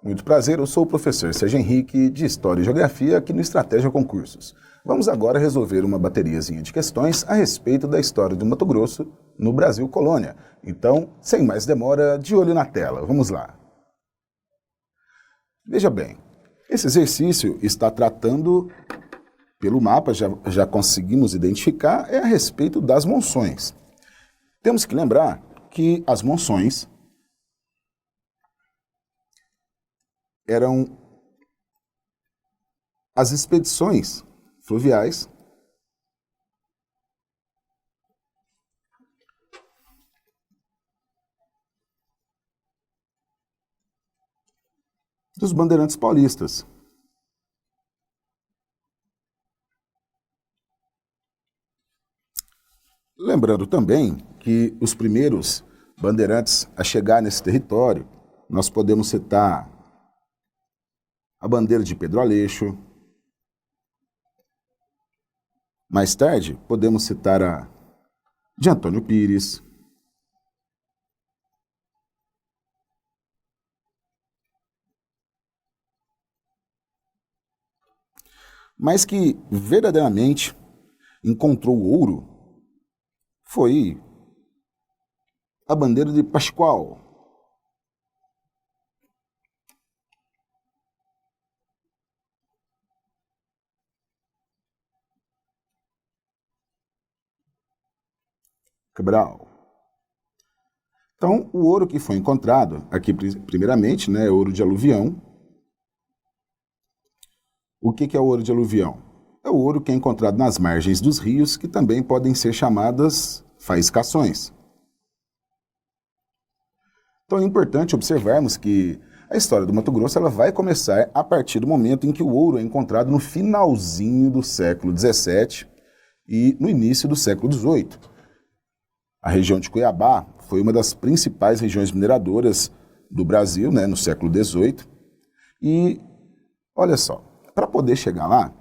Muito prazer, eu sou o professor Sérgio Henrique, de História e Geografia, aqui no Estratégia Concursos. Vamos agora resolver uma bateriazinha de questões a respeito da história do Mato Grosso no Brasil Colônia. Então, sem mais demora, de olho na tela, vamos lá. Veja bem, esse exercício está tratando, pelo mapa já conseguimos identificar, é a respeito das monções. Temos que lembrar que as monções eram as expedições fluviais dos bandeirantes paulistas. Lembrando também que os primeiros bandeirantes a chegar nesse território, nós podemos citar a bandeira de Pedro Aleixo. Mais tarde, podemos citar a de Antônio Pires. Mas que verdadeiramente encontrou o ouro foi a bandeira de Pascoal. Cabral. Então, o ouro que foi encontrado, aqui primeiramente, é ouro de aluvião. O que é o ouro de aluvião? É o ouro que é encontrado nas margens dos rios, que também podem ser chamadas faiscações. Então é importante observarmos que a história do Mato Grosso ela vai começar a partir do momento em que o ouro é encontrado no finalzinho do século XVII e no início do século XVIII. A região de Cuiabá foi uma das principais regiões mineradoras do Brasil, no século XVIII. E, olha só, para poder chegar lá,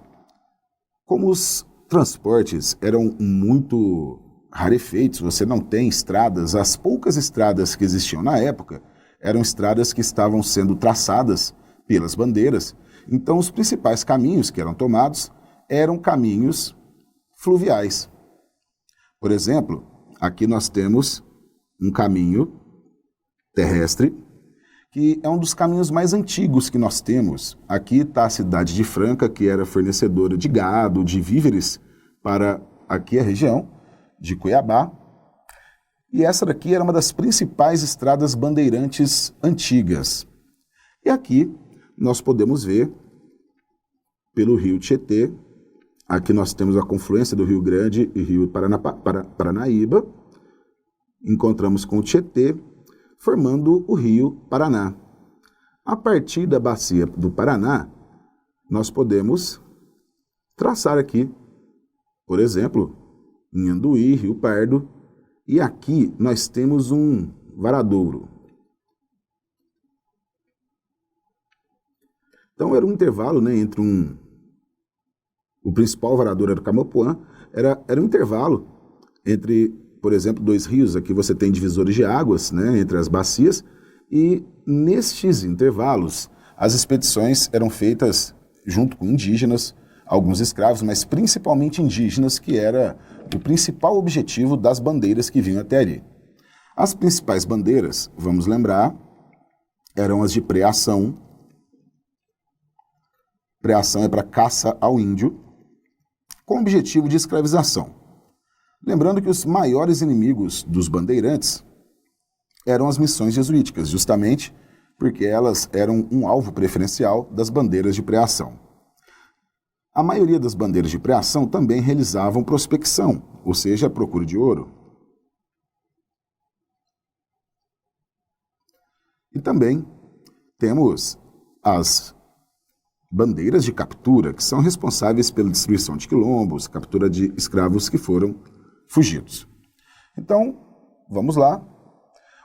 como os transportes eram muito rarefeitos, você não tem estradas, as poucas estradas que existiam na época eram estradas que estavam sendo traçadas pelas bandeiras. Então, os principais caminhos que eram tomados eram caminhos fluviais. Por exemplo, aqui nós temos um caminho terrestre, que é um dos caminhos mais antigos que nós temos. Aqui está a cidade de Franca, que era fornecedora de gado, de víveres para aqui a região de Cuiabá. E essa daqui era uma das principais estradas bandeirantes antigas. E aqui nós podemos ver, pelo rio Tietê, aqui nós temos a confluência do Rio Grande e Rio Paranaíba. Encontramos com o Tietê, formando o Rio Paraná. A partir da bacia do Paraná, nós podemos traçar aqui, por exemplo, Inhanduí, Rio Pardo, e aqui nós temos um varadouro. Então era um intervalo entre o principal varadouro era o Camapuã, era um intervalo entre, por exemplo, dois rios. Aqui você tem divisores de águas, entre as bacias, e nestes intervalos as expedições eram feitas junto com indígenas, alguns escravos, mas principalmente indígenas, que era o principal objetivo das bandeiras que vinham até ali. As principais bandeiras, vamos lembrar, eram as de preação. Preação é para caça ao índio, com o objetivo de escravização. Lembrando que os maiores inimigos dos bandeirantes eram as missões jesuíticas, justamente porque elas eram um alvo preferencial das bandeiras de preação. A maioria das bandeiras de preação também realizavam prospecção, ou seja, a procura de ouro. E também temos as bandeiras de captura, que são responsáveis pela destruição de quilombos, captura de escravos que foram fugidos. Então, vamos lá.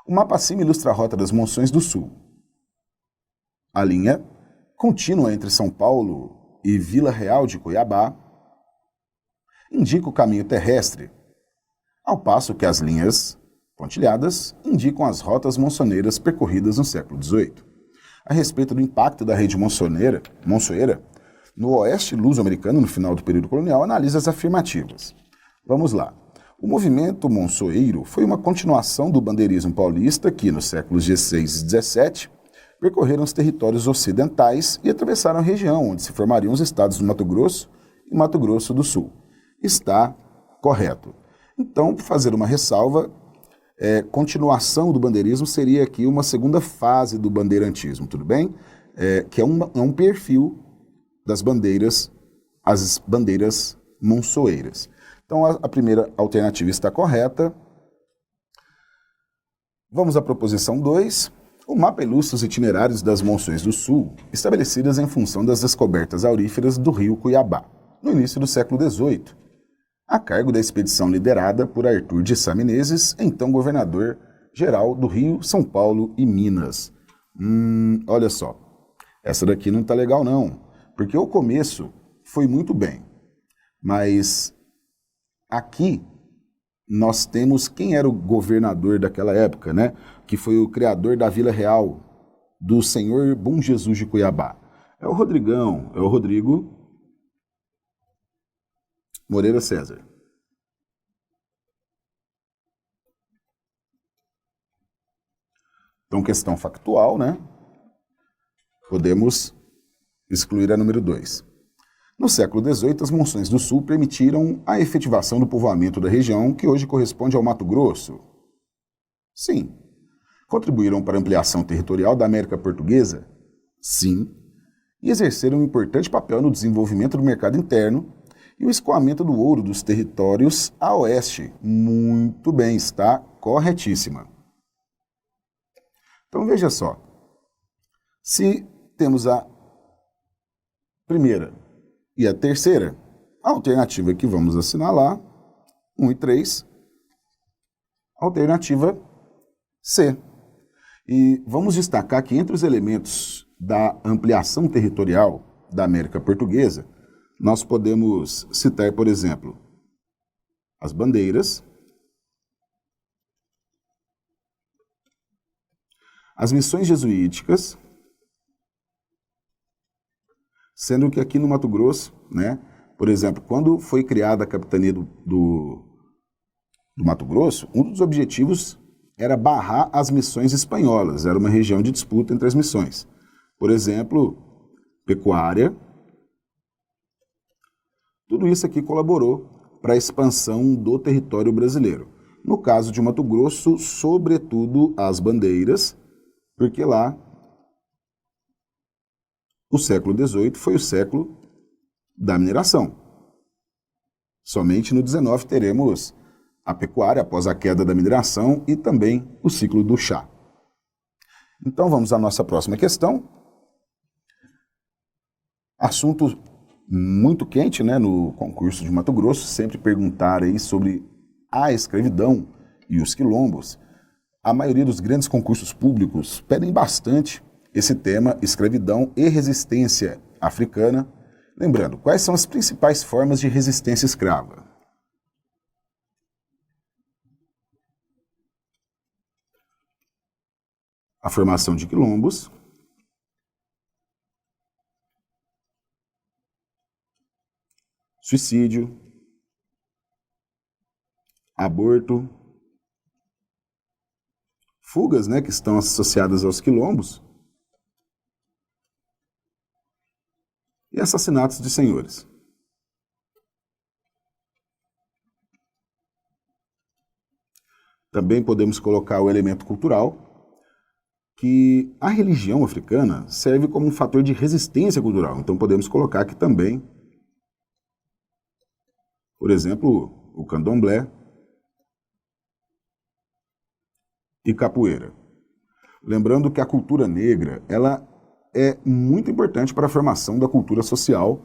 O mapa acima ilustra a rota das monções do sul. A linha contínua entre São Paulo e Vila Real de Cuiabá indica o caminho terrestre, ao passo que as linhas pontilhadas indicam as rotas monçoneiras percorridas no século XVIII. a respeito do impacto da rede monçoeira no oeste luso-americano no final do período colonial, analisa as afirmativas. Vamos lá. O movimento monçoeiro foi uma continuação do bandeirismo paulista que, nos séculos XVI e XVII, percorreram os territórios ocidentais e atravessaram a região onde se formariam os estados do Mato Grosso e Mato Grosso do Sul. Está correto. Então, para fazer uma ressalva, continuação do bandeirismo seria aqui uma segunda fase do bandeirantismo, tudo bem? Que é um perfil das bandeiras, as bandeiras monçoeiras. Então, a primeira alternativa está correta. Vamos à proposição 2. O mapa ilustra os itinerários das monções do Sul, estabelecidas em função das descobertas auríferas do rio Cuiabá, no início do século XVIII, a cargo da expedição liderada por Arthur de Sá Menezes, então governador-geral do Rio, São Paulo e Minas. Olha só, essa daqui não está legal não, porque o começo foi muito bem, mas aqui nós temos quem era o governador daquela época, né? Que foi o criador da Vila Real, do Senhor Bom Jesus de Cuiabá. É o Rodrigão, é o Rodrigo Moreira César. Então, questão factual, né? Podemos excluir a número 2. No século XVIII, as monções do Sul permitiram a efetivação do povoamento da região, que hoje corresponde ao Mato Grosso. Sim. Contribuíram para a ampliação territorial da América Portuguesa? Sim. E exerceram um importante papel no desenvolvimento do mercado interno e o escoamento do ouro dos territórios a oeste. Muito bem, está corretíssima. Então veja só. Se temos a primeira e a terceira, a alternativa que vamos assinalar, 1 e 3, alternativa C. E vamos destacar que entre os elementos da ampliação territorial da América Portuguesa, nós podemos citar, por exemplo, as bandeiras, as missões jesuíticas, sendo que aqui no Mato Grosso, né, por exemplo, quando foi criada a capitania do Mato Grosso, um dos objetivos era barrar as missões espanholas, era uma região de disputa entre as missões. Por exemplo, pecuária. Tudo isso aqui colaborou para a expansão do território brasileiro. No caso de Mato Grosso, sobretudo as bandeiras, porque lá o século XVIII foi o século da mineração. Somente no XIX teremos a pecuária após a queda da mineração e também o ciclo do chá. Então vamos à nossa próxima questão. Assunto muito quente, né, no concurso de Mato Grosso, sempre perguntar aí sobre a escravidão e os quilombos. A maioria dos grandes concursos públicos pedem bastante esse tema, escravidão e resistência africana. Lembrando, quais são as principais formas de resistência escrava? A formação de quilombos, suicídio, aborto, fugas, né, que estão associadas aos quilombos, e assassinatos de senhores. Também podemos colocar o elemento cultural, que a religião africana serve como um fator de resistência cultural. Então podemos colocar aqui também, por exemplo, o candomblé e capoeira. Lembrando que a cultura negra, ela é muito importante para a formação da cultura social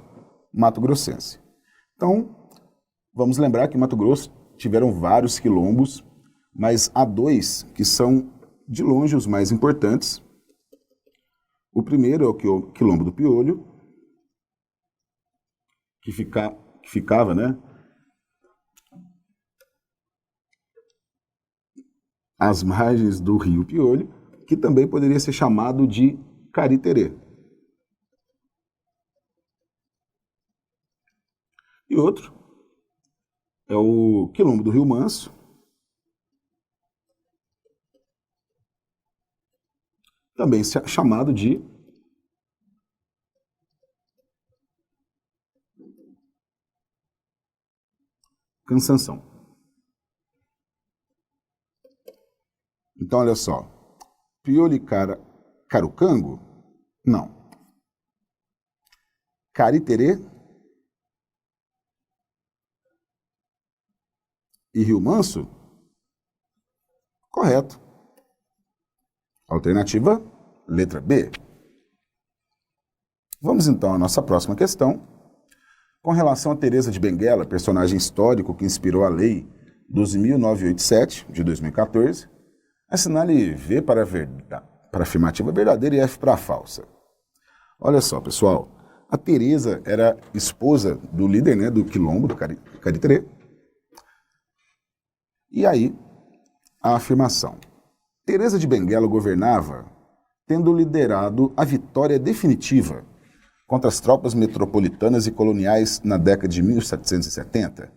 mato-grossense. Então, vamos lembrar que em Mato Grosso tiveram vários quilombos, mas há dois que são de longe os mais importantes. O primeiro é o Quilombo do Piolho, que ficava, né, às margens do rio Piolho, que também poderia ser chamado de Cariterê. E outro é o Quilombo do Rio Manso, também chamado de Cansanção. Então, olha só. Piolicara Carucango? Não. Cariterê e Rio Manso? Correto. Alternativa, letra B. Vamos então à nossa próxima questão. Com relação a Teresa de Benguela, personagem histórico que inspirou a Lei 12.987, de 2014, assinale V para a afirmativa verdadeira e F para a falsa. Olha só, pessoal, a Teresa era esposa do líder, né, do Quilombo, do Cariterê. E aí, a afirmação. Teresa de Benguela governava tendo liderado a vitória definitiva contra as tropas metropolitanas e coloniais na década de 1770?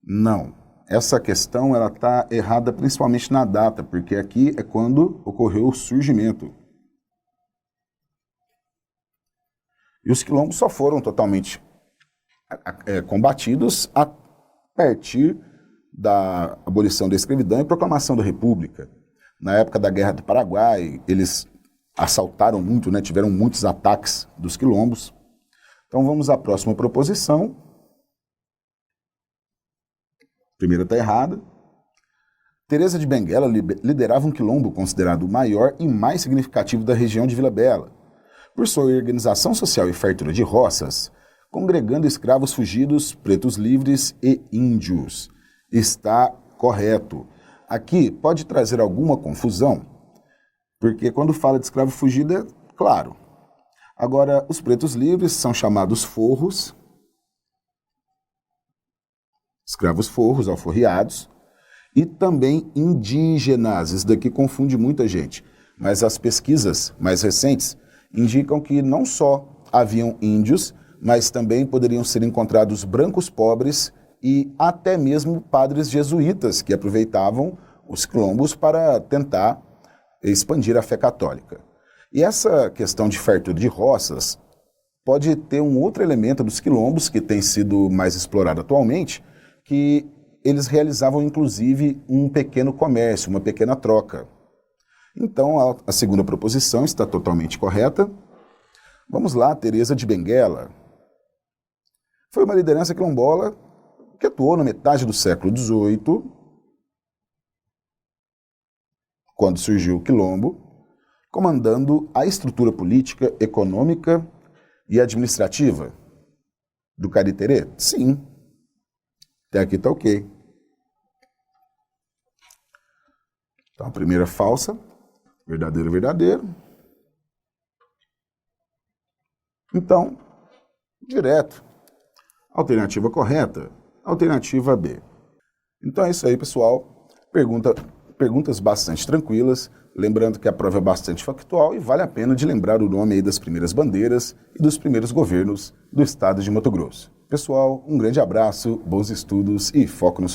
Não. Essa questão está errada principalmente na data, porque aqui é quando ocorreu o surgimento. E os quilombos só foram totalmente combatidos a partir da abolição da escravidão e proclamação da República. Na época da Guerra do Paraguai, eles assaltaram muito, né, tiveram muitos ataques dos quilombos. Então vamos à próxima proposição. Primeira está errada. Teresa de Benguela liderava um quilombo considerado o maior e mais significativo da região de Vila Bela, por sua organização social e fartura de roças, congregando escravos fugidos, pretos livres e índios. Está correto. Aqui pode trazer alguma confusão, porque quando fala de escravo fugido é claro. Agora, os pretos livres são chamados forros, escravos forros, alforriados, e também indígenas. Isso daqui confunde muita gente, mas as pesquisas mais recentes indicam que não só haviam índios, mas também poderiam ser encontrados brancos pobres e até mesmo padres jesuítas que aproveitavam os quilombos para tentar expandir a fé católica. E essa questão de fartura de roças pode ter um outro elemento dos quilombos que tem sido mais explorado atualmente, que eles realizavam inclusive um pequeno comércio, uma pequena troca. Então a segunda proposição está totalmente correta. Vamos lá, Teresa de Benguela. Foi uma liderança quilombola que atuou na metade do século XVIII, quando surgiu o quilombo, comandando a estrutura política, econômica e administrativa do Cariterê? Sim. Até aqui está ok. Então, a primeira falsa, verdadeiro, verdadeiro. Então, direto. Alternativa correta, alternativa B. Então é isso aí, pessoal. Perguntas bastante tranquilas, lembrando que a prova é bastante factual e vale a pena de lembrar o nome aí das primeiras bandeiras e dos primeiros governos do estado de Mato Grosso. Pessoal, um grande abraço, bons estudos e foco no sucesso.